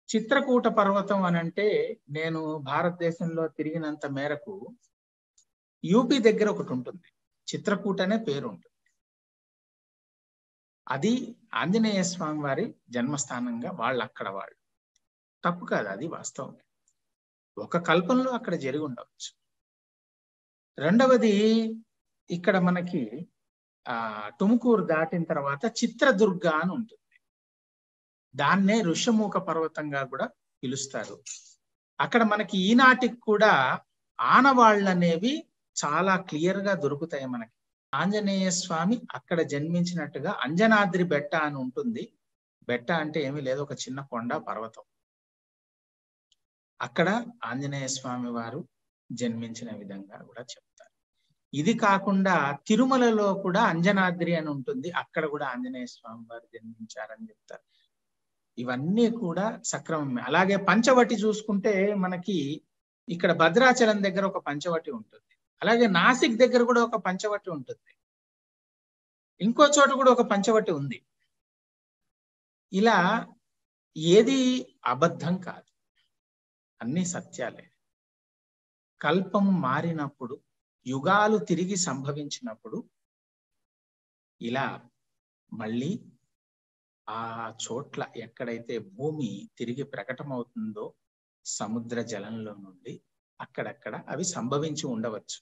చిత్రకూట పర్వతం అనంటే నేను భారతదేశంలో తిరిగినంత మేరకు యూపీ దగ్గర ఒకటి ఉంటుంది. చిత్రకూట అనే పేరు ఉంటుంది. అది ఆంజనేయ స్వామి వారి జన్మస్థానంగా వాళ్ళు అక్కడ వాళ్ళు. తప్పు కాదు, అది వాస్తవం. ఒక కల్పంలో అక్కడ జరిగి ఉండవచ్చు. రెండవది, ఇక్కడ మనకి టుముకూరు దాటిన తర్వాత చిత్రదుర్గ అని ఉంటుంది. దాన్నే ఋషముఖ పర్వతంగా కూడా పిలుస్తారు. అక్కడ మనకి ఈనాటికి కూడా ఆనవాళ్ళు అనేవి చాలా క్లియర్ గా దొరుకుతాయి మనకి. ఆంజనేయ స్వామి అక్కడ జన్మించినట్టుగా అంజనాద్రి బెట్ట అని ఉంటుంది. బెట్ట అంటే ఏమీ లేదు, ఒక చిన్న కొండ పర్వతం. అక్కడ ఆంజనేయ స్వామి వారు జన్మించిన విధంగా కూడా చెప్తారు. ఇది కాకుండా తిరుమలలో కూడా అంజనాద్రి అని ఉంటుంది, అక్కడ కూడా ఆంజనేయ స్వామి వారు జన్మించారని చెప్తారు. ఇవన్నీ కూడా సక్రమమే. అలాగే పంచవటి చూసుకుంటే మనకి ఇక్కడ భద్రాచలం దగ్గర ఒక పంచవటి ఉంటుంది. అలాగే నాసిక్ దగ్గర కూడా ఒక పంచవటి ఉంటుంది. ఇంకో చోట కూడా ఒక పంచవటి ఉంది. ఇలా ఏది అబద్ధం కాదు, అన్ని సత్యాలే. కల్పం మారినప్పుడు, యుగాలు తిరిగి సంభవించినప్పుడు ఇలా మళ్ళీ ఆ చోట్ల ఎక్కడైతే భూమి తిరిగి ప్రకటమవుతుందో సముద్ర జలంలో నుండి అక్కడక్కడ అవి సంభవించి ఉండవచ్చు.